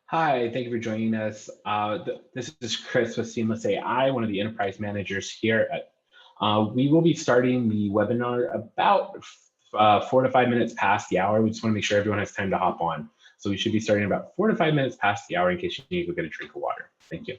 Hi, thank you for joining us. This is Chris with Seamless.AI, one of the enterprise managers here. We will be starting the webinar about 4 to 5 minutes past the hour. We just want to make sure everyone has time to hop on. So we should be starting about 4 to 5 minutes past the hour in case you need to go get a drink of water. Thank you.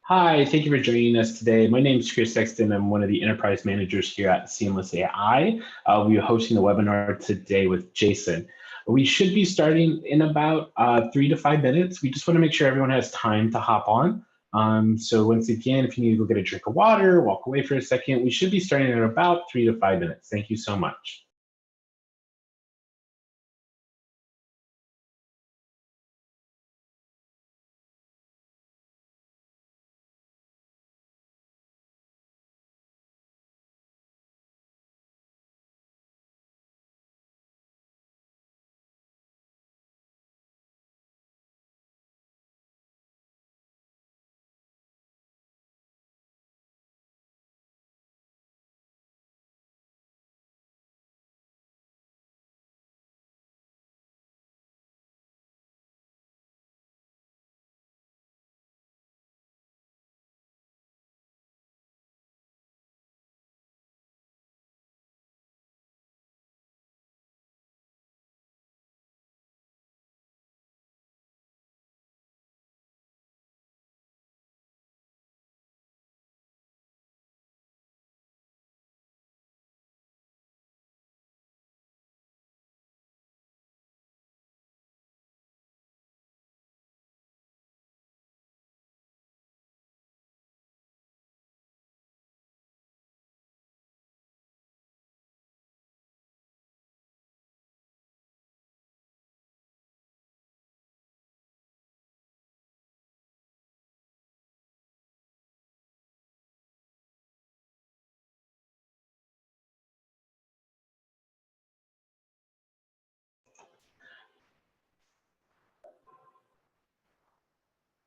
Hi, thank you for joining us today. My name is Chris Sexton. I'm one of the enterprise managers here at Seamless AI. We are hosting the webinar today with Jason. We should be starting in about 3 to 5 minutes. We just want to make sure everyone has time to hop on. So once again, if you need to go get a drink of water, walk away for a second, we should be starting in about 3 to 5 minutes. Thank you so much.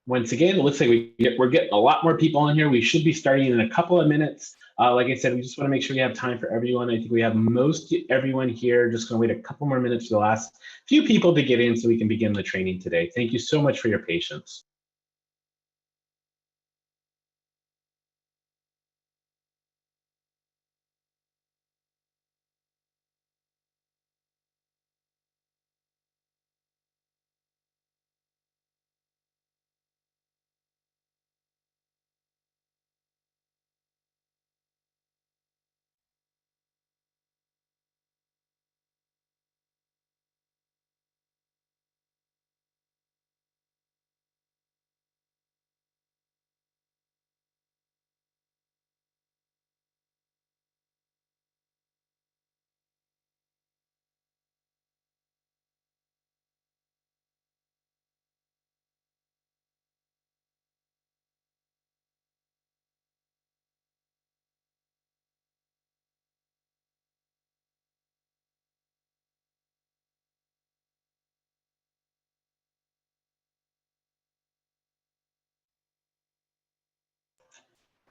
Once again, it looks like we're getting a lot more people on here. We should be starting in a couple of minutes. Like I said, we just want to make sure we have time for everyone. I think we have most everyone here. Just going to wait a couple more minutes for the last few people to get in so we can begin the training today. Thank you so much for your patience.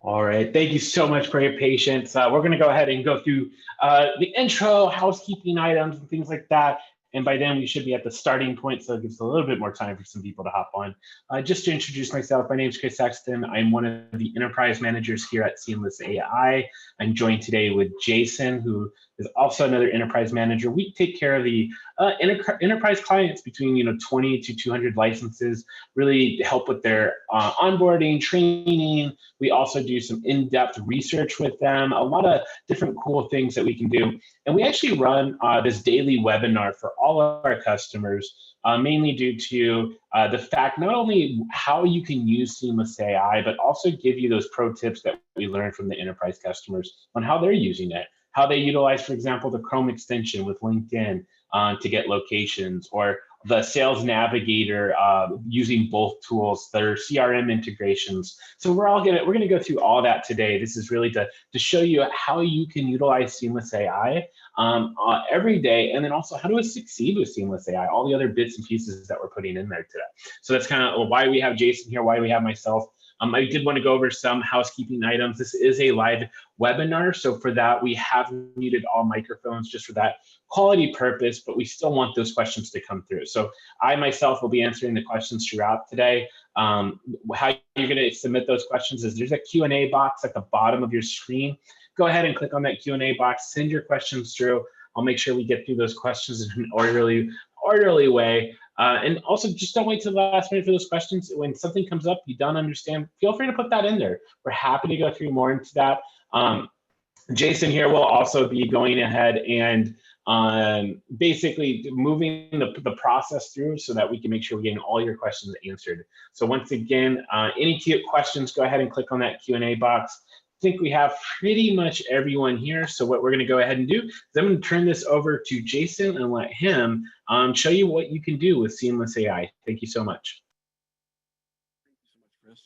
All right. Thank you so much for your patience. We're going to go ahead and go through the intro, housekeeping items, and things like that. And by then, we should be at the starting point, so it gives a little bit more time for some people to hop on. Just to introduce myself, my name is Chris Sexton. I'm one of the enterprise managers here at Seamless AI. I'm joined today with Jason, who is also another enterprise manager. We take care of the enterprise clients between 20 to 200 licenses, really help with their onboarding, training. We also do some in-depth research with them, a lot of different cool things that we can do. And we actually run this daily webinar for all of our customers, mainly due to the fact not only how you can use Seamless AI, but also give you those pro tips that we learned from the enterprise customers on how they're using it, how they utilize, for example, the Chrome extension with LinkedIn to get locations, or the sales navigator using both tools, their CRM integrations. So we're gonna go through all that today. This is really to show you how you can utilize Seamless AI every day, and then also how to succeed with Seamless AI, all the other bits and pieces that we're putting in there today. So that's kind of why we have Jason here, why we have myself. I did want to go over some housekeeping items. This is a live webinar, so for that we have muted all microphones just for that quality purpose, but we still want those questions to come through. So I myself will be answering the questions throughout today. How you're going to submit those questions is there's a Q&A box at the bottom of your screen. Go ahead and click on that Q&A box, send your questions through. I'll make sure we get through those questions in an orderly way. And also just don't wait till the last minute for those questions. When something comes up you don't understand, feel free to put that in there. We're happy to go through more into that. Jason here will also be going ahead and basically moving the process through so that we can make sure we're getting all your questions answered. So once again, any questions, go ahead and click on that Q&A box. I think we have pretty much everyone here. So what we're going to go ahead and do is I'm going to turn this over to Jason and let him show you what you can do with Seamless AI. Thank you so much. Thank you so much, Chris.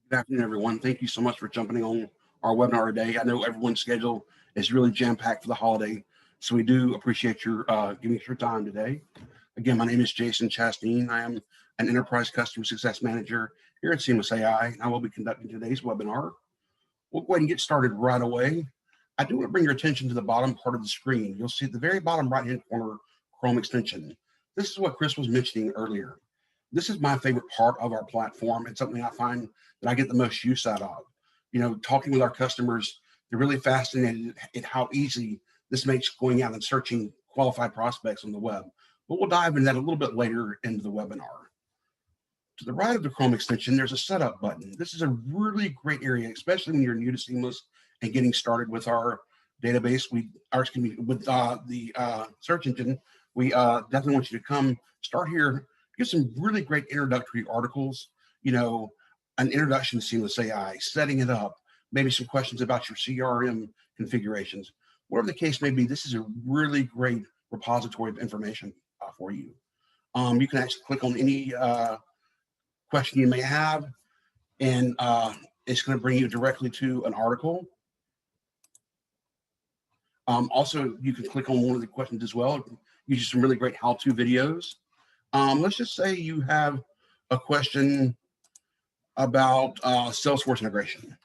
Good afternoon, everyone. Thank you so much for jumping on our webinar today. I know everyone's schedule is really jam-packed for the holiday, so we do appreciate your giving us your time today. Again, my name is Jason Chastain. I am an Enterprise Customer Success Manager here at Seamless AI, and I will be conducting today's webinar. We'll go ahead and get started right away. I do want to bring your attention to the bottom part of the screen. You'll see at the very bottom right-hand corner, Chrome extension. This is what Chris was mentioning earlier. This is my favorite part of our platform. It's something I find that I get the most use out of. Talking with our customers, they're really fascinated at how easy this makes going out and searching qualified prospects on the web. But we'll dive into that a little bit later into the webinar. To the right of the Chrome extension, there's a setup button. This is a really great area, especially when you're new to Seamless and getting started with our database. With the search engine, we definitely want you to come start here, get some really great introductory articles, an introduction to Seamless AI, setting it up, maybe some questions about your CRM configurations. Whatever the case may be, this is a really great repository of information for you. You can actually click on any question you may have, and it's going to bring you directly to an article. Also, you can click on one of the questions as well. It gives you some really great how-to videos. Let's just say you have a question about Salesforce integration.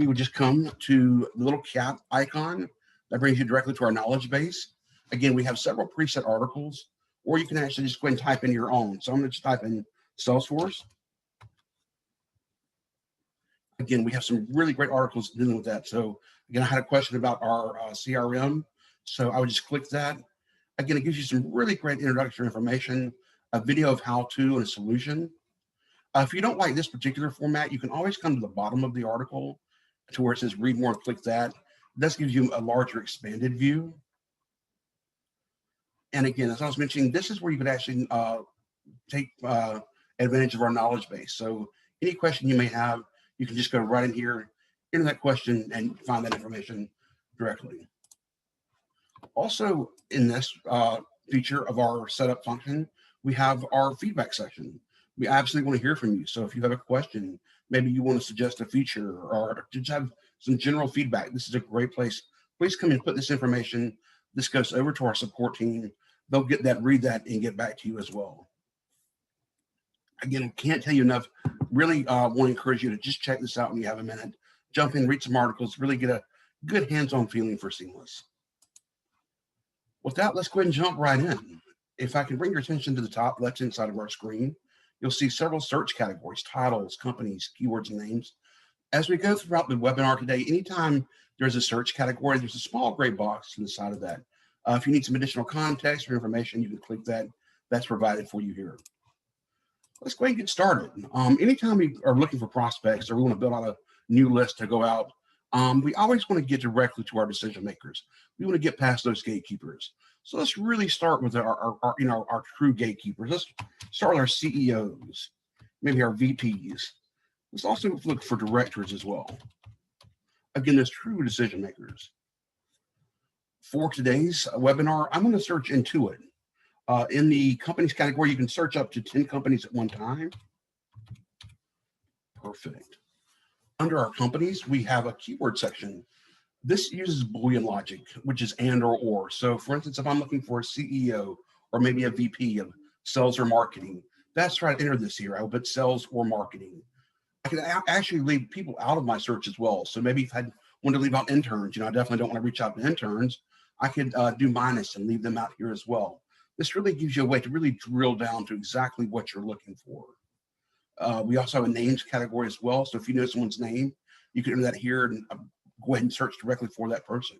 we would just come to the little cat icon that brings you directly to our knowledge base. Again, we have several preset articles, or you can actually just go ahead and type in your own. So I'm going to just type in Salesforce. Again, we have some really great articles dealing with that. So again, I had a question about our CRM. So I would just click that. Again, it gives you some really great introductory information, a video of how-to and a solution. If you don't like this particular format, you can always come to the bottom of the article to where it says read more and click that. This gives you a larger expanded view. And again, as I was mentioning, this is where you could actually take advantage of our knowledge base. So any question you may have, you can just go right in here, enter that question, and find that information directly. Also, in this feature of our setup function, we have our feedback section. We absolutely want to hear from you. So if you have a question, maybe you want to suggest a feature or just have some general feedback, this is a great place. Please come and put this information. This goes over to our support team. They'll get that, read that, and get back to you as well. Again, can't tell you enough. Really want to encourage you to just check this out when you have a minute. Jump in, read some articles, really get a good hands-on feeling for Seamless. With that, let's go ahead and jump right in. If I can bring your attention to the top left-hand side of our screen, you'll see several search categories, titles, companies, keywords, and names. As we go throughout the webinar today, anytime there's a search category, there's a small gray box to the side of that. If you need some additional context or information, you can click that. That's provided for you here. Let's go ahead and get started. Anytime we are looking for prospects or we want to build out a new list to go out, we always want to get directly to our decision makers. We want to get past those gatekeepers. So let's really start with our true gatekeepers. Let's start with our CEOs, maybe our VPs. Let's also look for directors as well. Again, those true decision makers. For today's webinar, I'm going to search Intuit. In the companies category, you can search up to 10 companies at one time. Perfect. Under our companies, we have a keyword section. This uses Boolean logic, which is and or. So for instance, if I'm looking for a CEO or maybe a VP of sales or marketing, that's right, enter this here. I will put sales or marketing. I can actually leave people out of my search as well. So maybe if I want to leave out interns, I definitely don't want to reach out to interns. I could do minus and leave them out here as well. This really gives you a way to really drill down to exactly what you're looking for. We also have a names category as well. So if you know someone's name, you can enter that here and go ahead and search directly for that person.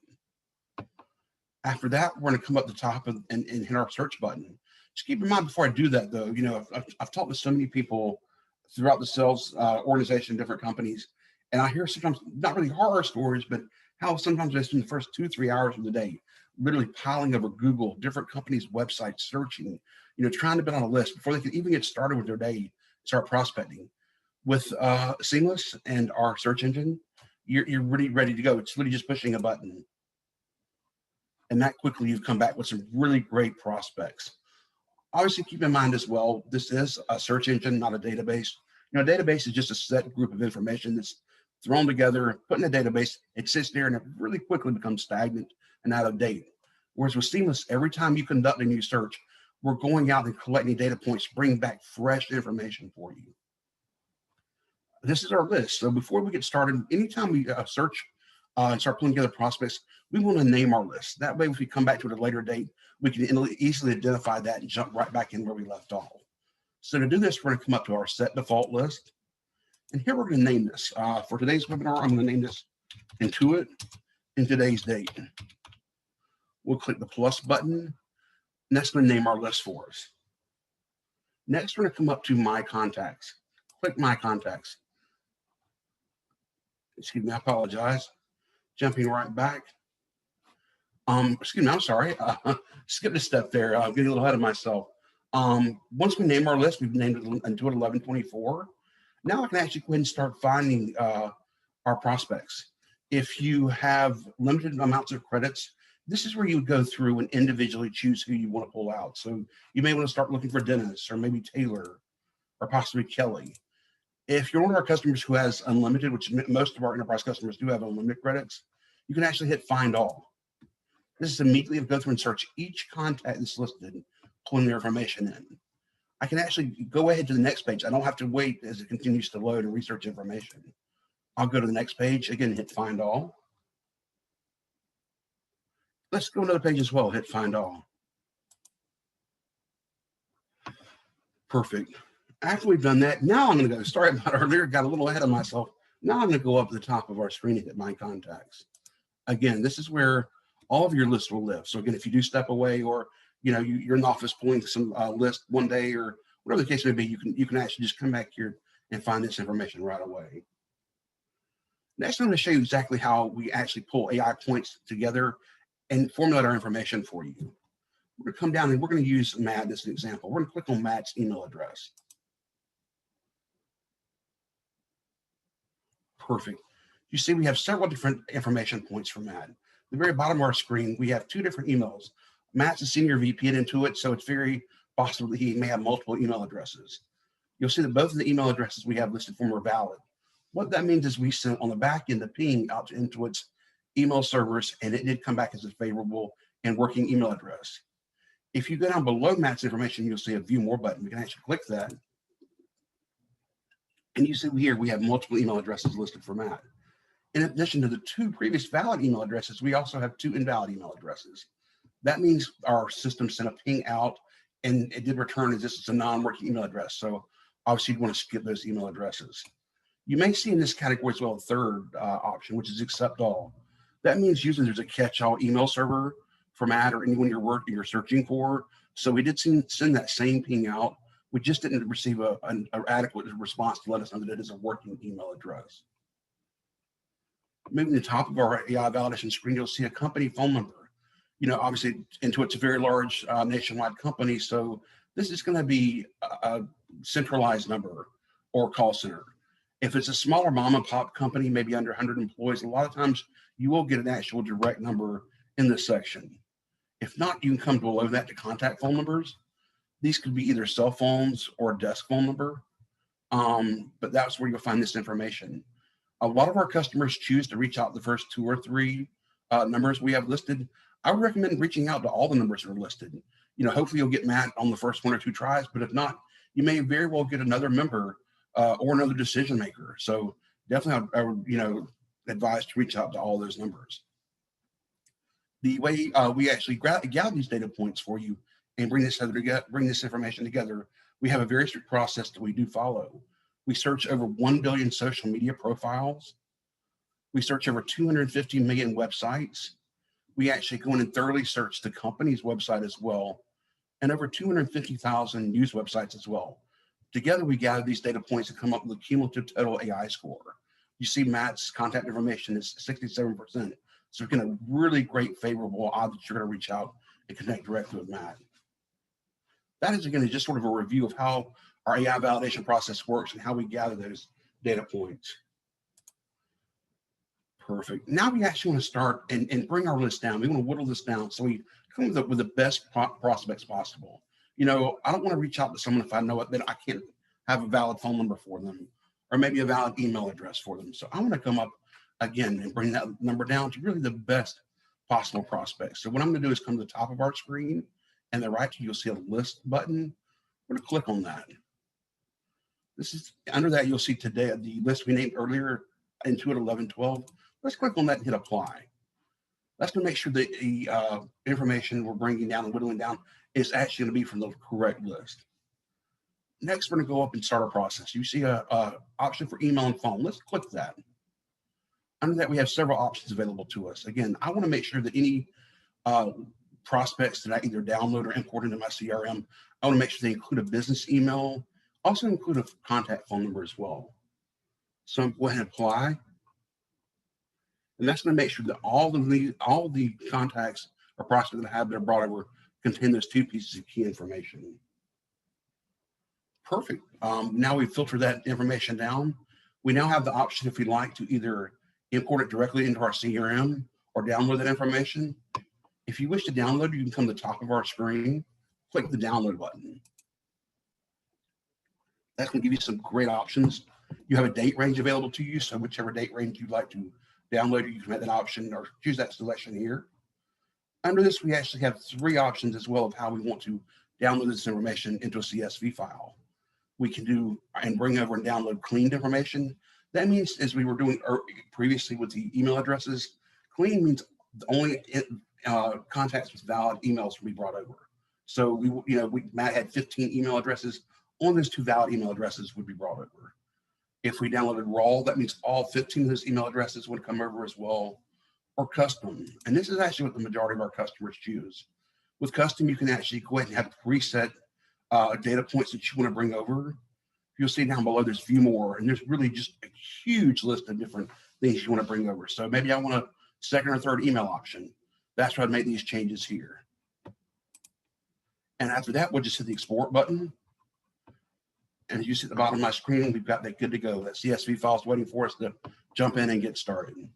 After that, we're going to come up the top and hit our search button. Just keep in mind before I do that, though, I've talked to so many people throughout the sales organization, different companies, and I hear sometimes not really horror stories, but how sometimes they spend the first 2-3 hours of the day literally piling over Google, different companies' websites, searching, trying to build on a list before they can even get started with their day, start prospecting. With Seamless and our search engine, you're really ready to go. It's literally just pushing a button. And that quickly you've come back with some really great prospects. Obviously, keep in mind as well, this is a search engine, not a database. A database is just a set group of information that's thrown together, put in a database. It sits there and it really quickly becomes stagnant and out of date. Whereas with Seamless, every time you conduct a new search, we're going out and collecting data points, bring back fresh information for you. This is our list. So before we get started, anytime we search and start pulling together prospects, we want to name our list. That way, if we come back to it at a later date, we can easily identify that and jump right back in where we left off. So to do this, we're going to come up to our set default list. And here we're going to name this. For today's webinar, I'm going to name this Intuit in today's date. We'll click the plus button, and that's going to name our list for us. Next, we're going to come up to My Contacts. Click My Contacts. Excuse me, I apologize. Jumping right back. Excuse me, I'm sorry. Skipped a step there. I'm getting a little ahead of myself. Once we name our list, we've named it Intuit 1124. Now I can actually go ahead and start finding our prospects. If you have limited amounts of credits, this is where you would go through and individually choose who you want to pull out. So you may want to start looking for Dennis or maybe Taylor or possibly Kelly. If you're one of our customers who has unlimited, which most of our enterprise customers do have unlimited credits, you can actually hit Find All. This is immediately go through and search each contact that's listed, pulling their information in. I can actually go ahead to the next page. I don't have to wait as it continues to load and research information. I'll go to the next page. Again, hit Find All. Let's go to another page as well. Hit Find All. Perfect. After we've done that, now I'm going to go. Sorry about earlier, got a little ahead of myself. Now I'm going to go up to the top of our screen and hit My Contacts. Again, this is where all of your lists will live. So again, if you do step away, or you're in the office pulling some list one day, or whatever the case may be, you can actually just come back here and find this information right away. Next, I'm going to show you exactly how we actually pull AI points together and formulate our information for you. We're going to come down and we're going to use Matt as an example. We're going to click on Matt's email address. Perfect. You see we have several different information points for Matt. At the very bottom of our screen, we have two different emails. Matt's a senior VP at Intuit, so it's very possible that he may have multiple email addresses. You'll see that both of the email addresses we have listed for him are valid. What that means is we sent on the back end the ping out to Intuit's email servers, and it did come back as a favorable and working email address. If you go down below Matt's information, you'll see a View More button. We can actually click that. And you see here we have multiple email addresses listed for Matt. In addition to the two previous valid email addresses, we also have two invalid email addresses. That means our system sent a ping out, and it did return as this is a non-working email address. So obviously you'd want to skip those email addresses. You may see in this category as well a third option, which is Accept All. That means usually there's a catch-all email server for Matt or anyone you're searching for. So we did send that same ping out. We just didn't receive an adequate response to let us know that it is a working email address. Moving to the top of our AI validation screen, you'll see a company phone number. Obviously Intuit's a very large nationwide company, so this is going to be a centralized number or call center. If it's a smaller mom and pop company, maybe under 100 employees, a lot of times you will get an actual direct number in this section. If not, you can come below that to contact phone numbers. These could be either cell phones or a desk phone number, but that's where you'll find this information. A lot of our customers choose to reach out the first two or three numbers we have listed. I would recommend reaching out to all the numbers that are listed. Hopefully you'll get Matt on the first one or two tries, but if not, you may very well get another member or another decision maker. So definitely I would advise to reach out to all those numbers. The way we actually gather these data points for you and bring this information together, we have a very strict process that we do follow. We search over 1 billion social media profiles. We search over 250 million websites. We actually go in and thoroughly search the company's website as well, and over 250,000 news websites as well. Together, we gather these data points to come up with a cumulative total AI score. You see Matt's contact information is 67%. So we're getting a really great favorable odds that you're going to reach out and connect directly with Matt. That is, again, just sort of a review of how our AI validation process works and how we gather those data points. Perfect. Now we actually want to start and bring our list down. We want to whittle this down so we come with the best prospects possible. I don't want to reach out to someone if I know that I can't have a valid phone number for them or maybe a valid email address for them. So I want to come up again and bring that number down to really the best possible prospects. So what I'm going to do is come to the top of our screen, and the right, you'll see a list button. We're going to click on that. This is under that, you'll see today the list we named earlier, Intuit 1112. Let's click on that and hit apply. That's going to make sure that the information we're bringing down and whittling down is actually going to be from the correct list. Next, we're going to go up and start our process. You see a option for email and phone. Let's click that. Under that, we have several options available to us. Again, I want to make sure that any prospects that I either download or import into my CRM, I want to make sure they include a business email, also include a contact phone number as well. So I'm going to apply. And that's going to make sure that all the contacts or prospects that I have that are brought over contain those two pieces of key information. Perfect. Now we've filtered that information down. We now have the option, if we'd like, to either import it directly into our CRM or download that information. If you wish to download, you can come to the top of our screen, click the download button. That's going to give you some great options. You have a date range available to you, so whichever date range you'd like to download, you can make that option or choose that selection here. Under this, we actually have three options as well of how we want to download this information into a CSV file. We can do and bring over and download cleaned information. That means, as we were doing previously with the email addresses, clean means only contacts with valid emails will be brought over. So Matt had 15 email addresses. Only those 2 valid email addresses would be brought over. If we downloaded raw, that means all 15 of those email addresses would come over as well, or custom. And this is actually what the majority of our customers choose. With custom, you can actually go ahead and have preset data points that you want to bring over. You'll see down below there's view more, and there's really just a huge list of different things you want to bring over. So maybe I want a second or third email option. That's why I made these changes here. And after that, we'll just hit the export button. And as you see at the bottom of my screen, we've got that good to go. That CSV file's waiting for us to jump in and get started.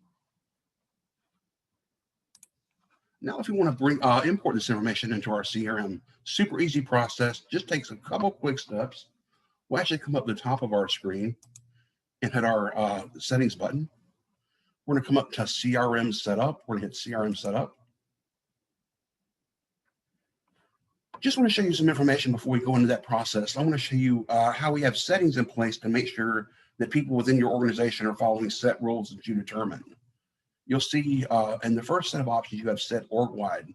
Now, if you want to bring import this information into our CRM, super easy process, just takes a couple quick steps. We'll actually come up to the top of our screen and hit our settings button. We're going to come up to CRM setup. We're going to hit CRM setup. Just want to show you some information before we go into that process. I want to show you how we have settings in place to make sure that people within your organization are following set rules that you determine. You'll see in the first set of options, you have set org-wide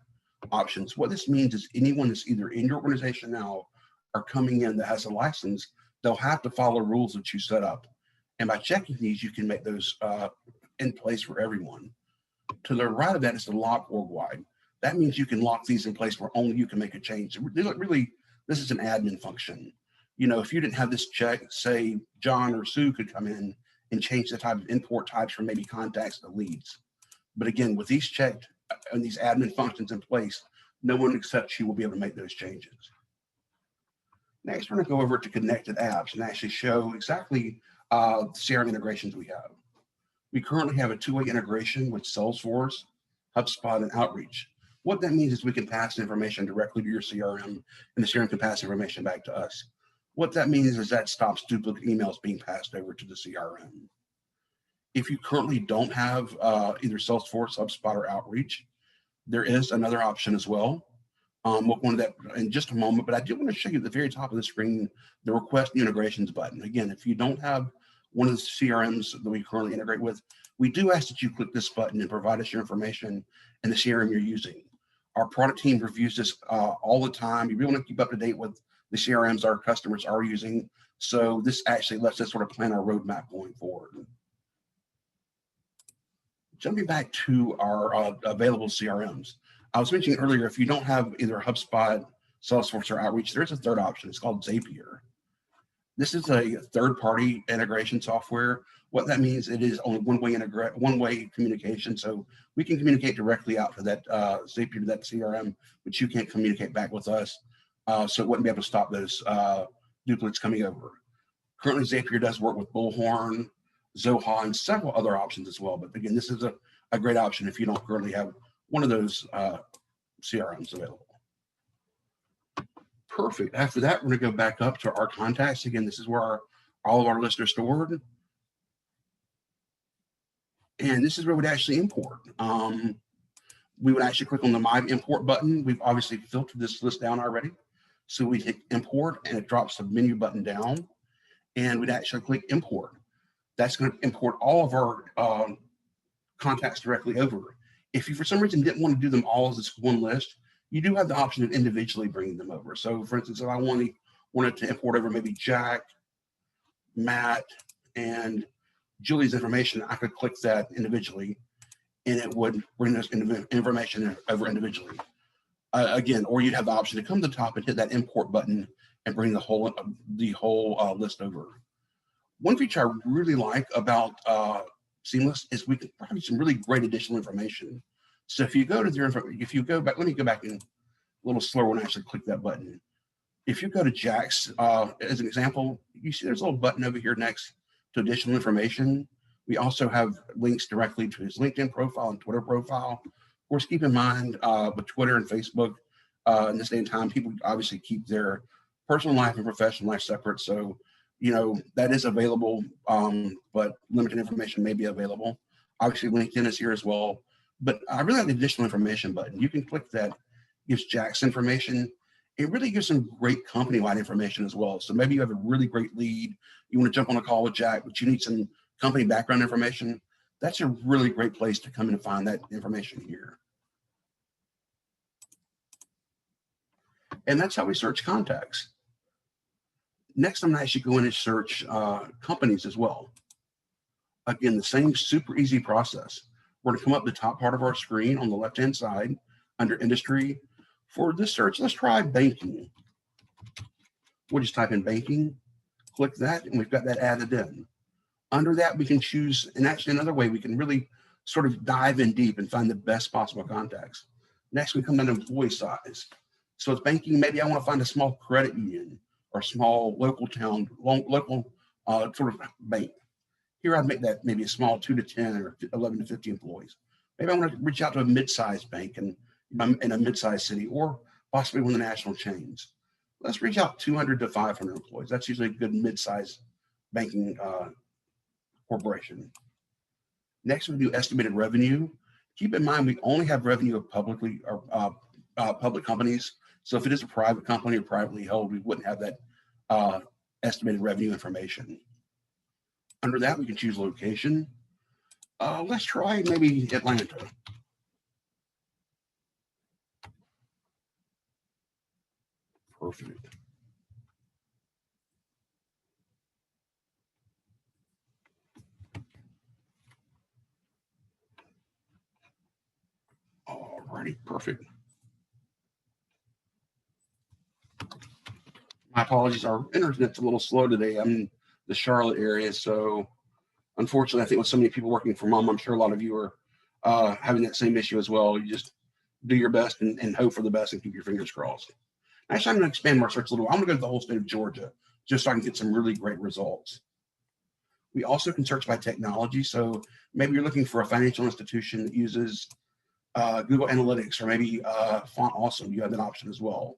options. What this means is anyone that's either in your organization now or coming in that has a license, they'll have to follow rules that you set up. And by checking these, you can make those in place for everyone. To the right of that is the lock org-wide. That means you can lock these in place where only you can make a change. Really, this is an admin function. If you didn't have this check, say John or Sue could come in and change the type of import types from maybe contacts to leads. But again, with these checked and these admin functions in place, no one except you will be able to make those changes. Next, we're going to go over to connected apps and actually show exactly the CRM integrations we have. We currently have a 2-way integration with Salesforce, HubSpot, and Outreach. What that means is we can pass information directly to your CRM, and the CRM can pass information back to us. What that means is that stops duplicate emails being passed over to the CRM. If you currently don't have either Salesforce, HubSpot, or Outreach, there is another option as well. We'll go into that in just a moment, but I do want to show you at the very top of the screen the Request New Integrations button. Again, if you don't have one of the CRMs that we currently integrate with, we do ask that you click this button and provide us your information and the CRM you're using. Our product team reviews this all the time. We really want to keep up to date with the CRMs our customers are using. So this actually lets us sort of plan our roadmap going forward. Jumping back to our available CRMs. I was mentioning earlier, if you don't have either HubSpot, Salesforce, or Outreach, there's a third option. It's called Zapier. This is a third-party integration software. What that means, it is only one-way communication. So we can communicate directly out to that Zapier, to that CRM, but you can't communicate back with us. So it wouldn't be able to stop those duplicates coming over. Currently, Zapier does work with Bullhorn, Zoha, and several other options as well. But again, this is a great option if you don't currently have one of those CRMs available. Perfect. After that, we're going to go back up to our contacts. Again, this is where all of our lists are stored. And this is where we'd actually import. We would actually click on the My Import button. We've obviously filtered this list down already. So we hit import and it drops the menu button down. And we'd actually click import. That's going to import all of our contacts directly over. If you, for some reason, didn't want to do them all as this one list, you do have the option of individually bringing them over. So, for instance, if I wanted to import over maybe Jack, Matt, and Julie's information, I could click that individually, and it would bring this information over individually. Again, or you'd have the option to come to the top and hit that import button and bring the whole list over. One feature I really like about Seamless is we can provide some really great additional information. So if you go to if you go back, let me go back and a little slower when I actually click that button. If you go to Jack's, as an example, you see there's a little button over here next to additional information. We also have links directly to his LinkedIn profile and Twitter profile. Of course, keep in mind with Twitter and Facebook, in this day and time, people obviously keep their personal life and professional life separate. So, that is available, but limited information may be available. Obviously, LinkedIn is here as well. But I really like the additional information button. You can click that, gives Jack's information. It really gives some great company-wide information as well. So maybe you have a really great lead. You want to jump on a call with Jack, but you need some company background information, that's a really great place to come in and find that information here. And that's how we search contacts. Next, I'm going to actually go in and search companies as well. Again, the same super easy process. We're going to come up the top part of our screen on the left-hand side under industry. For this search, let's try banking. We'll just type in banking, click that, and we've got that added in. Under that, we can choose, and actually another way we can really sort of dive in deep and find the best possible contacts. Next, we come down to employee size. So it's banking. Maybe I want to find a small credit union or small local town, local sort of bank. Here I'd make that maybe a small 2 to 10 or 11 to 50 employees. Maybe I want to reach out to a mid-sized bank in a mid-sized city, or possibly one of the national chains. Let's reach out 200 to 500 employees. That's usually a good mid-sized banking corporation. Next, we do estimated revenue. Keep in mind, we only have revenue of publicly or public companies. So if it is a private company or privately held, we wouldn't have that estimated revenue information. Under that, we can choose location. Let's try maybe Atlanta. Perfect. All righty, perfect. My apologies, our internet's a little slow today. I'm in the Charlotte area, so unfortunately, I think with so many people working from home, I'm sure a lot of you are having that same issue as well. You just do your best and hope for the best and keep your fingers crossed. Actually, I'm going to expand my search a little. I'm going to go to the whole state of Georgia just so I can get some really great results. We also can search by technology. So maybe you're looking for a financial institution that uses Google Analytics, or maybe Font Awesome. You have that option as well.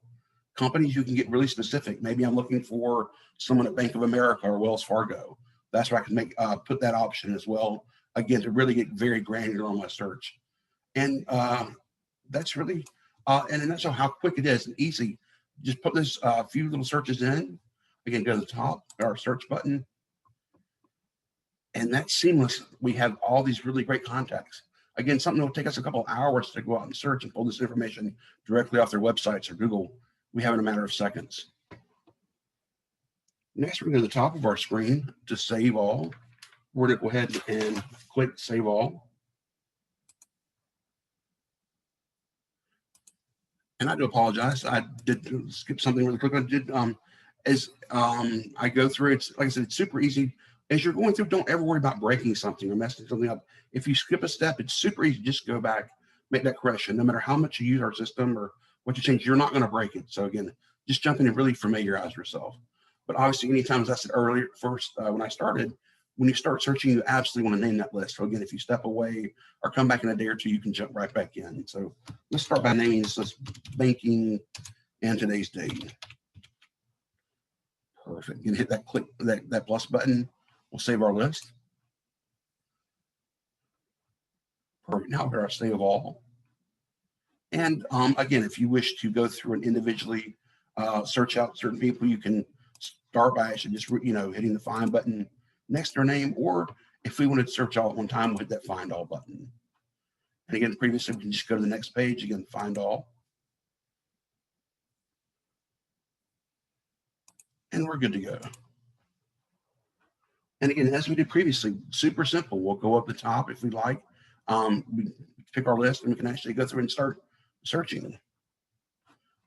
Companies, you can get really specific. Maybe I'm looking for someone at Bank of America or Wells Fargo. That's where I can put that option as well. Again, to really get very granular on my search. And that's really, and that's how quick it is and easy. Just put this few little searches in. Again, go to the top, our search button. And that's seamless. We have all these really great contacts. Again, something that will take us a couple of hours to go out and search and pull this information directly off their websites or Google. We have it in a matter of seconds. Next, we're going to go to the top of our screen to save all. We're going to go ahead and click Save All. And I do apologize. I did skip something really quick. I did as I go through. It's like I said, it's super easy. As you're going through, don't ever worry about breaking something or messing something up. If you skip a step, it's super easy. Just go back, make that correction. No matter how much you use our system or what you change, you're not going to break it. So again, just jump in and really familiarize yourself. But obviously, anytime, as I said earlier, first when I started, when you start searching, you absolutely want to name that list. So again, if you step away or come back in a day or two, you can jump right back in. So let's start by naming this banking and today's date. Perfect. You can hit that click that plus button. We'll save our list. Perfect. Now we're at save all. And again, if you wish to go through and individually search out certain people, you can start by actually just hitting the find button next to their name, or if we wanted to search all at one time, we'll hit that find all button. And again, previously, we can just go to the next page, again, find all. And we're good to go. And again, as we did previously, super simple. We'll go up the top if we like. We pick our list and we can actually go through and start searching.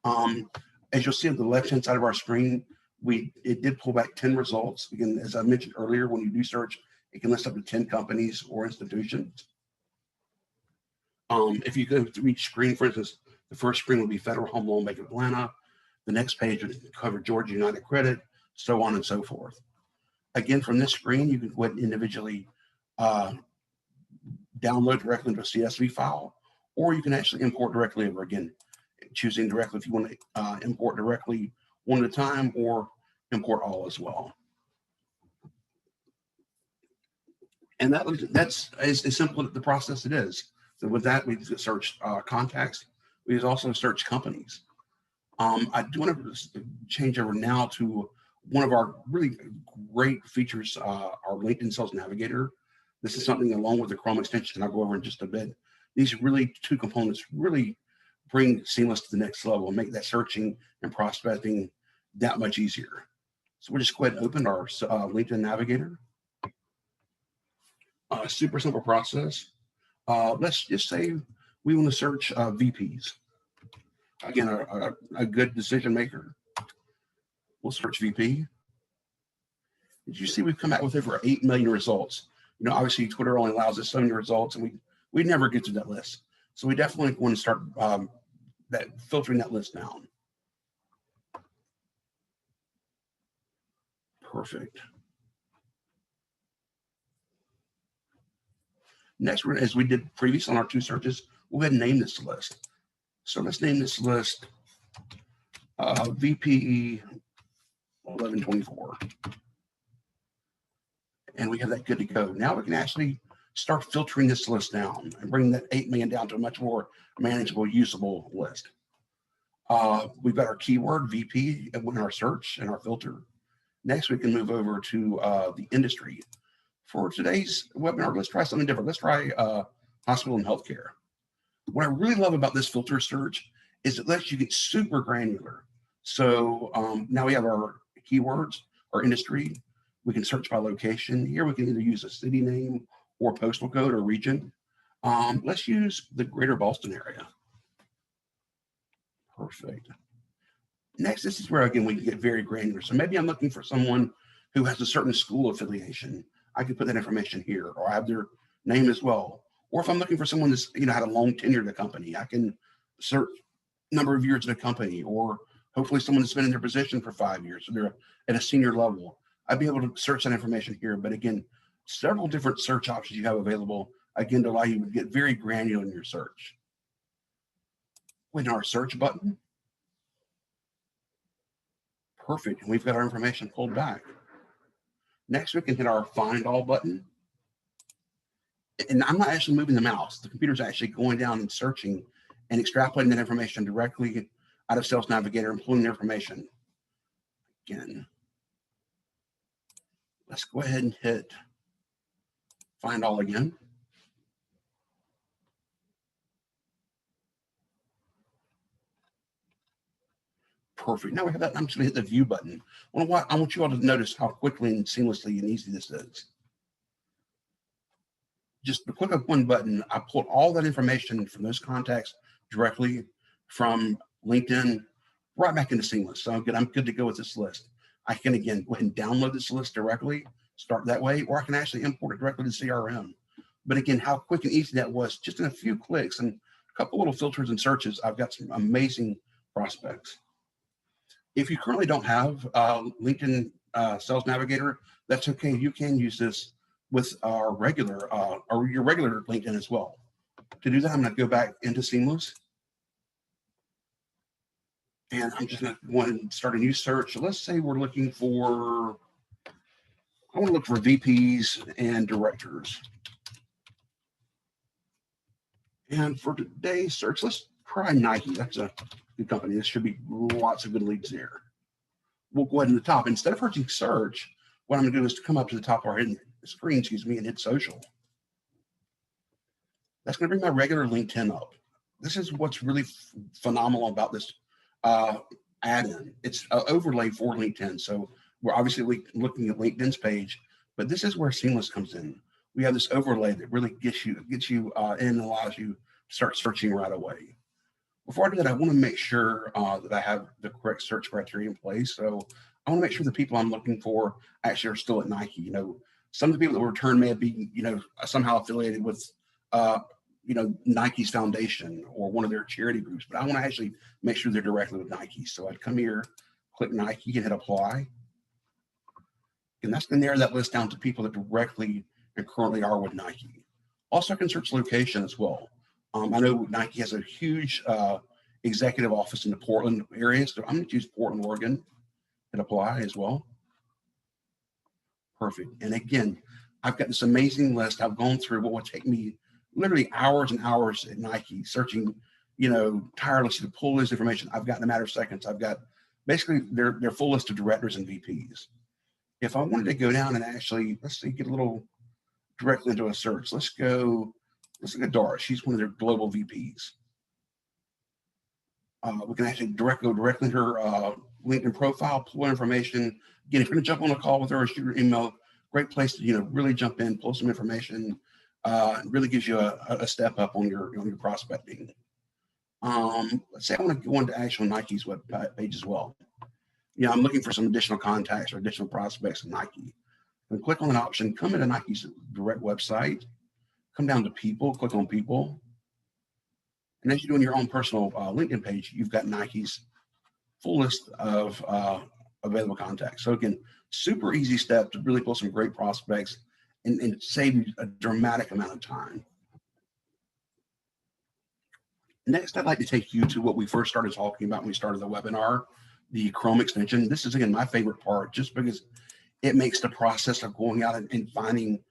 As you'll see on the left-hand side of our screen, it did pull back 10 results. Again, as I mentioned earlier, when you do search, it can list up to 10 companies or institutions. If you go through each screen, for instance, the first screen will be Federal Home Loan Bank of Atlanta. The next page would cover Georgia United Credit, so on and so forth. Again, from this screen, you can go ahead and individually download directly into a CSV file, or you can actually import directly over. Again, choosing directly if you want to import directly one at a time or import all as well. And that's as simple as the process it is. So with that, we search contacts. We also search companies. I do want to change over now to One of our really great features, our LinkedIn Sales Navigator. This is something along with the Chrome extension I'll go over in just a bit. These really two components really bring Seamless to the next level and make that searching and prospecting that much easier. So we'll just go ahead and open our LinkedIn Navigator. Super simple process. Let's just say we want to search VPs. Again, a good decision maker. We'll search VP. As you see, we've come out with over 8 million results. You know, obviously Twitter only allows us so many results, and we never get to that list. So we definitely want to start filtering that list down. Perfect. Next, as we did previously on our 2 searches, we'll go ahead and name this list. So let's name this list VPE 1124. And we have that good to go. Now we can actually start filtering this list down and bring that 8 million down to a much more manageable, usable list. We've got our keyword VP in our search and our filter. Next, we can move over to the industry. For today's webinar, let's try something different. Let's try hospital and healthcare. What I really love about this filter search is it lets you get super granular. So now we have our keywords, our industry. We can search by location. Here we can either use a city name or postal code or region. Let's use the greater Boston area. Perfect. Next, this is where, again, we can get very granular. So maybe I'm looking for someone who has a certain school affiliation. I can put that information here, or I have their name as well. Or if I'm looking for someone that's, you know, had a long tenure at the company, I can search number of years at a company, or hopefully someone that's been in their position for 5 years, so they're at a senior level. I'd be able to search that information here. But again, several different search options you have available, again, to allow you to get very granular in your search. With our search button, perfect, and we've got our information pulled back. Next, we can hit our Find All button. And I'm not actually moving the mouse. The computer's actually going down and searching and extrapolating that information directly out of Sales Navigator and pulling the information. Again, let's go ahead and hit Find All again. Perfect. Now we have that. I'm just going to hit the View button. I want you all to notice how quickly and seamlessly and easy this is. Just to click on one button, I pulled all that information from those contacts directly from LinkedIn right back into Seamless. So I'm good to go with this list. I can, again, go ahead and download this list directly, start that way, or I can actually import it directly to CRM. But again, how quick and easy that was, just in a few clicks and a couple little filters and searches, I've got some amazing prospects. If you currently don't have LinkedIn Sales Navigator, that's okay. You can use this with our regular or your regular LinkedIn as well. To do that, I'm going to go back into Seamless, and I'm just going to go and start a new search. So let's say we're looking for, I want to look for VPs and directors. And for today's search, let's try Nike. That's a good company. This should be lots of good leads there. We'll go ahead in the top. Instead of searching search, what I'm going to do is to come up to the top of our screen, and hit social. That's going to bring my regular LinkedIn up. This is what's really phenomenal about this add-in. It's an overlay for LinkedIn. So we're obviously looking at LinkedIn's page, but this is where Seamless comes in. We have this overlay that really gets you in and allows you to start searching right away. Before I do that, I want to make sure that I have the correct search criteria in place. So I want to make sure the people I'm looking for actually are still at Nike. You know, some of the people that return may be, you know, somehow affiliated with, you know, Nike's foundation or one of their charity groups, but I want to actually make sure they're directly with Nike. So I'd come here, click Nike, and hit apply. And that's going to narrow that list down to people that directly and currently are with Nike. Also, I can search location as well. I know Nike has a huge executive office in the Portland area, so I'm going to choose Portland, Oregon, and apply as well. Perfect. And again, I've got this amazing list. I've gone through what would take me literally hours and hours at Nike, searching, you know, tirelessly to pull this information. I've got in a matter of seconds. I've got Basically, they're full list of directors and VPs. If I wanted to go down and actually, let's see, get a little directly into a search. Let's look at Dara. She's one of their global VPs. We can actually go directly into her LinkedIn profile, pull information. Again, if you're going to jump on a call with her or shoot her email, great place to really jump in, pull some information. Really gives you a step up on your prospecting. Let's say I want to go into actual Nike's web page as well. I'm looking for some additional contacts or additional prospects in Nike. And click on an option, come into Nike's direct website, come down to people, click on people. And as you do on your own personal LinkedIn page, you've got Nike's full list of available contacts. So again, super easy step to really pull some great prospects and save you a dramatic amount of time. Next, I'd like to take you to what we first started talking about when we started the webinar, the Chrome extension. This is, again, my favorite part, just because it makes the process of going out and finding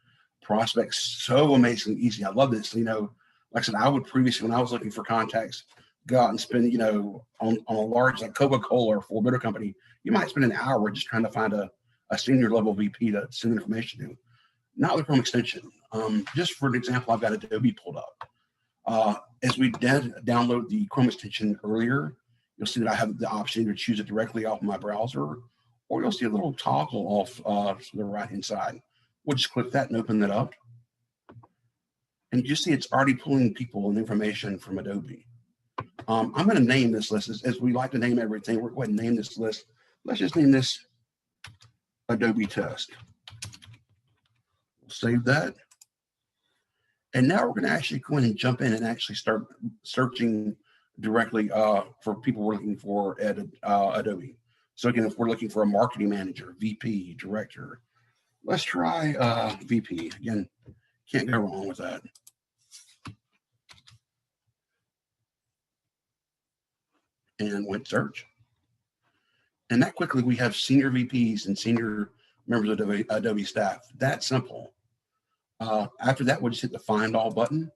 prospects so amazingly easy. I love this. Like I said, I would previously, when I was looking for contacts, go out and spend, on a large, like Coca-Cola or Ford Motor Company, you might spend an hour just trying to find a senior level VP to send information to. Not with Chrome extension. Just for an example, I've got Adobe pulled up. As we did download the Chrome extension earlier, you'll see that I have the option to choose it directly off my browser, or you'll see a little toggle off to the right-hand side. We'll just click that and open that up. And you see it's already pulling people and information from Adobe. I'm going to name this list, as we like to name everything. We're going to name this list. Let's just name this Adobe Test. We'll save that. And now we're going to actually go in and jump in and actually start searching directly for people we're looking for at Adobe. So again, if we're looking for a marketing manager, VP, director, let's try VP. Again, can't go wrong with that. And went search. And that quickly, we have senior VPs and senior members of Adobe staff. That simple. After that, we'll just hit the Find All button.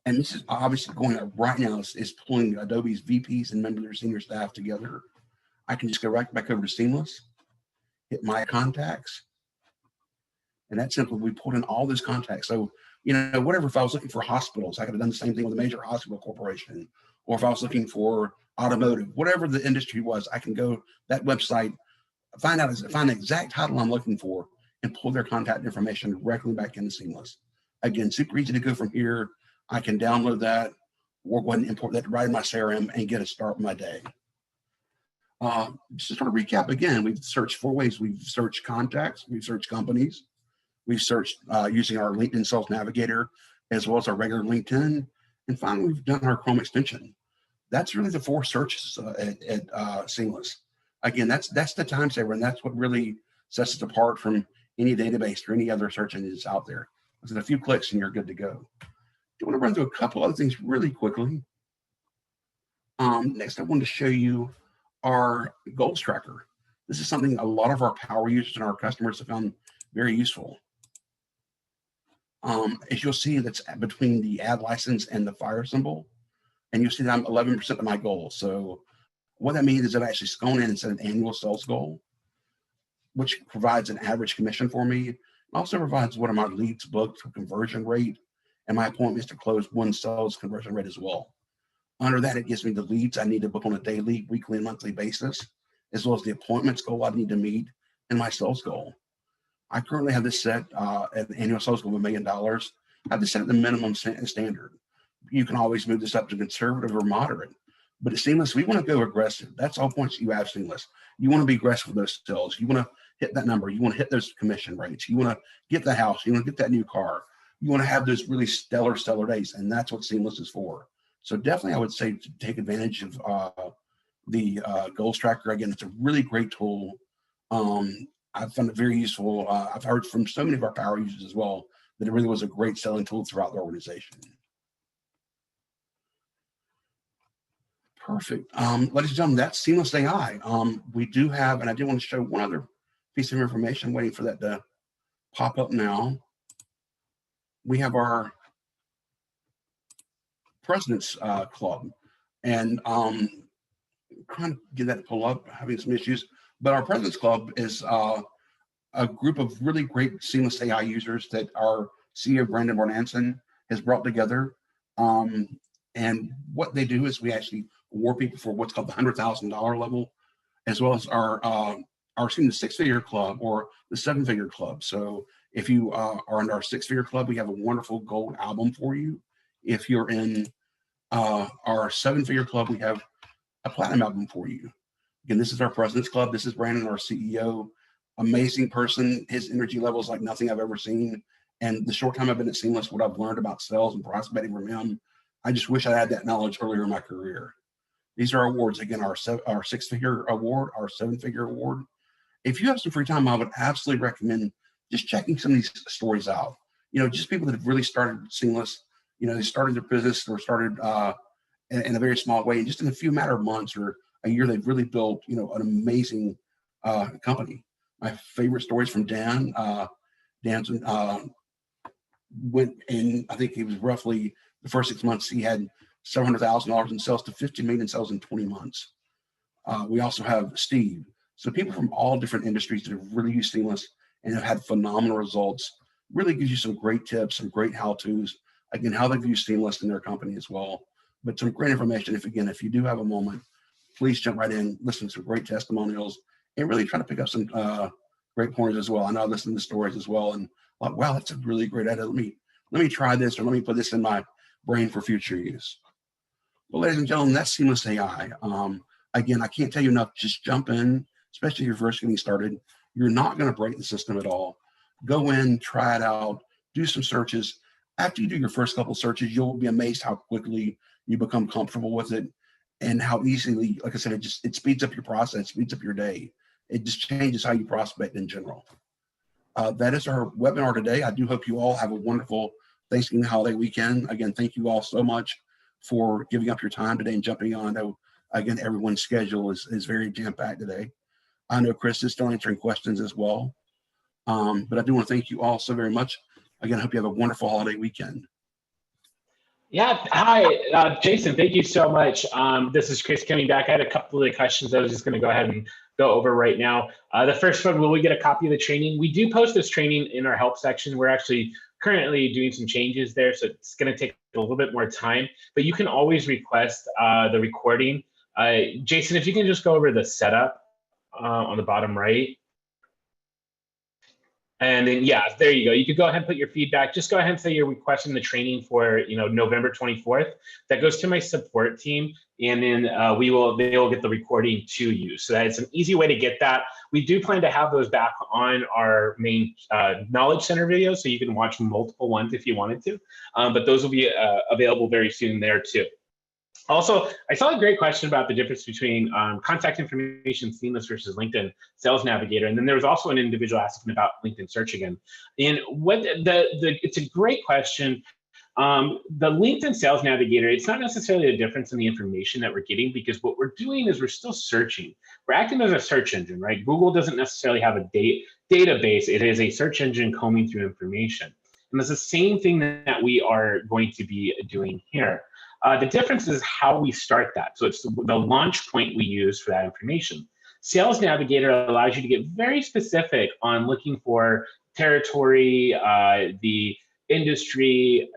And this is obviously going up right now. It's pulling Adobe's VPs and members of their senior staff together. I can just go right back over to Seamless, hit My Contacts. And that's simple. We pulled in all those contacts. So, whatever, if I was looking for hospitals, I could have done the same thing with a major hospital corporation. Or if I was looking for automotive, whatever the industry was, I can go that website, find the exact title I'm looking for, and pull their contact information directly back into Seamless. Again, super easy to go from here. I can download that, or go ahead and import that right in my CRM and get a start my day. Just to sort of recap again, we've searched 4 ways. We've searched contacts, we've searched companies, we've searched using our LinkedIn Sales Navigator, as well as our regular LinkedIn, and finally, we've done our Chrome extension. That's really the 4 searches at Seamless. Again, that's the time saver, and that's what really sets us apart from any database or any other search engines out there. Within a few clicks and you're good to go. I want to run through a couple other things really quickly. Next, I wanted to show you our goals tracker. This is something a lot of our power users and our customers have found very useful. As you'll see, that's between the ad license and the fire symbol. And you'll see that I'm 11% of my goal. So what that means is I've actually gone in and set an annual sales goal, which provides an average commission for me. It also provides what are my leads booked conversion rate and my appointments to close 1 sales conversion rate as well. Under that, it gives me the leads I need to book on a daily, weekly, and monthly basis, as well as the appointments goal I need to meet and my sales goal. I currently have this set at an annual sales goal of $1 million. I have this set at the minimum standard. You can always move this up to conservative or moderate. But at Seamless, we want to go aggressive. That's all points you have Seamless. You want to be aggressive with those sales. You want to hit that number. You want to hit those commission rates. You want to get the house. You want to get that new car. You want to have those really stellar days. And that's what Seamless is for. So definitely, I would say to take advantage of the goals tracker. Again, it's a really great tool. I've found it very useful. I've heard from so many of our power users as well that it really was a great selling tool throughout the organization. Perfect. Ladies and gentlemen, that's Seamless.AI. We do have, and I do want to show one other piece of information, waiting for that to pop up now. We have our President's Club. And trying to get that to pull up, having some issues. But our President's Club is a group of really great Seamless AI users that our CEO, Brandon Bornanson, has brought together. And what they do is we actually award people for what's called the $100,000 level, as well as our the six-figure club or the seven-figure club. So if you are in our six-figure club, we have a wonderful gold album for you. If you're in our seven-figure club, we have a platinum album for you. Again, this is our President's Club. This is Brandon, our CEO. Amazing person. His energy level is like nothing I've ever seen. And the short time I've been at Seamless, what I've learned about sales and prospecting from him, I just wish I had that knowledge earlier in my career. These are our awards. Again, our six-figure award, our seven-figure award. If you have some free time, I would absolutely recommend just checking some of these stories out. Just people that have really started Seamless. They started their business or started in a very small way, and just in a few matter of months or a year, they've really built, an amazing company. My favorite stories from Dan. Dan's went in, I think he was roughly the first 6 months, he had $700,000 in sales to $15 million in sales in 20 months. We also have Steve. So people from all different industries that have really used Seamless and have had phenomenal results. Really gives you some great tips, some great how-tos. Again, how they've used Seamless in their company as well. But some great information. If you do have a moment, please jump right in, listen to some great testimonials, and really try to pick up some great pointers as well. I know I listen to stories as well, and like, wow, that's a really great idea. Let me try this, or let me put this in my brain for future use. Well, ladies and gentlemen, that's Seamless AI. Again, I can't tell you enough. Just jump in, especially if you're first getting started. You're not going to break the system at all. Go in, try it out, do some searches. After you do your first couple of searches, you'll be amazed how quickly you become comfortable with it and how easily, like I said, it speeds up your process, speeds up your day. It just changes how you prospect in general. That is our webinar today. I do hope you all have a wonderful Thanksgiving holiday weekend. Again, thank you all so much for giving up your time today and jumping on. I know, again, everyone's schedule is very jam-packed today. I know Chris is still answering questions as well. But I do want to thank you all so very much. Again, I hope you have a wonderful holiday weekend. Yeah, hi, Jason, thank you so much. This is Chris coming back. I had a couple of questions I was just going to go ahead and go over right now. The first one, will we get a copy of the training? We do post this training in our help section. We're actually currently doing some changes there, so it's going to take a little bit more time, but you can always request the recording. Jason, if you can just go over the setup on the bottom right. And then, yeah, there you go. You could go ahead and put your feedback. Just go ahead and say you're requesting the training for, November 24th. That goes to my support team, and then they will get the recording to you. So that's an easy way to get that. We do plan to have those back on our main Knowledge Center videos, so you can watch multiple ones if you wanted to. But those will be available very soon there too. Also, I saw a great question about the difference between contact information Seamless versus LinkedIn Sales Navigator, and then there was also an individual asking about LinkedIn Search again. And what it's a great question. The LinkedIn Sales Navigator, it's not necessarily a difference in the information that we're getting, because what we're doing is we're still searching. We're acting as a search engine, right? Google doesn't necessarily have a database. It is a search engine combing through information. And it's the same thing that we are going to be doing here. The difference is how we start that. So it's the launch point we use for that information. Sales Navigator allows you to get very specific on looking for territory, the industry,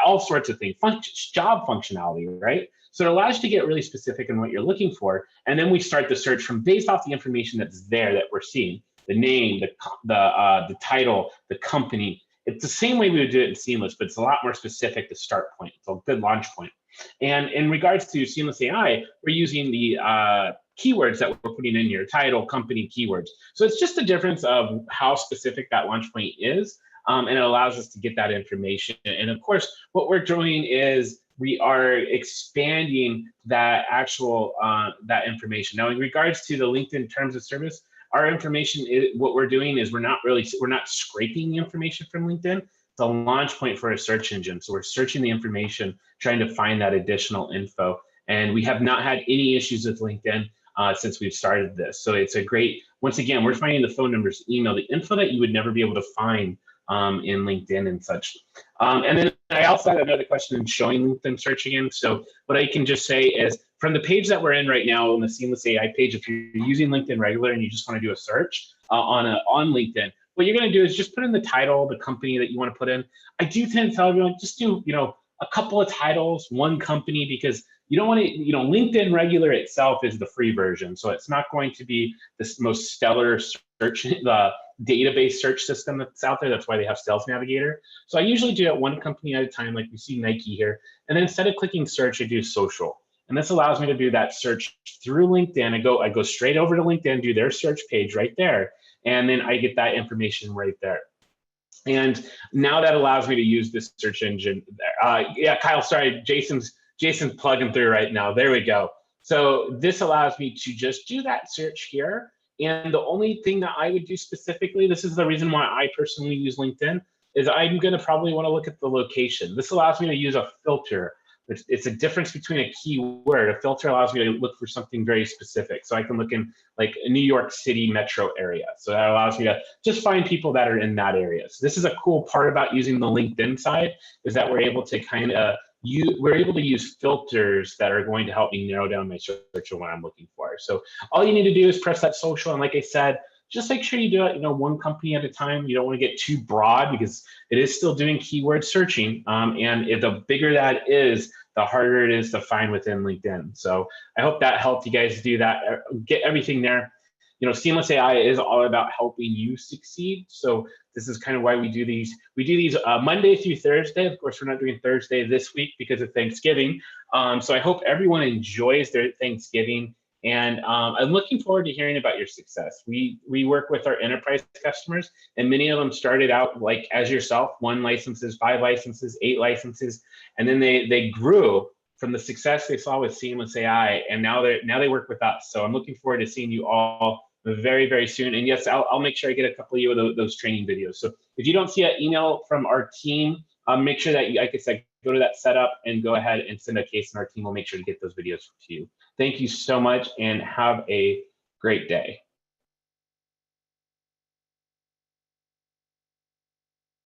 all sorts of things, job functionality, right? So it allows you to get really specific in what you're looking for. And then we start the search from based off the information that's there that we're seeing, the name, the title, the company. It's the same way we would do it in Seamless, but it's a lot more specific to start point. It's a good launch point. And in regards to Seamless AI, we're using the keywords that we're putting in here, title, company, keywords. So it's just a difference of how specific that launch point is, and it allows us to get that information. And of course, what we're doing is we are expanding that actual that information. Now, in regards to the LinkedIn terms of service, our information what we're doing is we're not scraping the information from LinkedIn. It's a launch point for a search engine. So we're searching the information, trying to find that additional info. And we have not had any issues with LinkedIn since we've started this. So it's a great, once again, we're finding the phone numbers, email, the info that you would never be able to find in LinkedIn and such. And then I also had another question in showing LinkedIn search again. So what I can just say is, from the page that we're in right now on the Seamless AI page, if you're using LinkedIn regular and you just want to do a search on LinkedIn, what you're going to do is just put in the title, the company that you want to put in. I do tend to tell everyone, just do, a couple of titles, one company, because you don't want to, LinkedIn regular itself is the free version. So it's not going to be this most stellar search, database search system that's out there. That's why they have Sales Navigator. So I usually do it one company at a time, like you see Nike here. And then instead of clicking search, I do social. And this allows me to do that search through LinkedIn. I go straight over to LinkedIn, do their search page right there. And then I get that information right there. And now that allows me to use this search engine. Yeah, Kyle, sorry, Jason's plugging through right now. There we go. So this allows me to just do that search here. And the only thing that I would do specifically, this is the reason why I personally use LinkedIn, is I'm going to probably want to look at the location. This allows me to use a filter. It's a difference between a keyword. A filter allows me to look for something very specific. So I can look in like a New York City metro area. So that allows me to just find people that are in that area. So this is a cool part about using the LinkedIn side, is that we're able to we're able to use filters that are going to help me narrow down my search of what I'm looking for. So all you need to do is press that social. And like I said, just make sure you do it, one company at a time. You don't want to get too broad because it is still doing keyword searching. And the bigger that is, the harder it is to find within LinkedIn. So I hope that helped you guys do that, get everything there. Seamless AI is all about helping you succeed. So this is kind of why we do these. We do these Monday through Thursday. Of course, we're not doing Thursday this week because of Thanksgiving. So I hope everyone enjoys their Thanksgiving. And I'm looking forward to hearing about your success. We work with our enterprise customers, and many of them started out like as yourself, 1 licenses, 5 licenses, 8 licenses, and then they grew from the success they saw with Seamless AI, and now they work with us. So I'm looking forward to seeing you all very, very soon. And yes, I'll make sure I get a couple of you of those training videos. So if you don't see an email from our team, make sure that, like I said, go to that setup and go ahead and send a case, and our team will make sure to get those videos to you. Thank you so much and have a great day.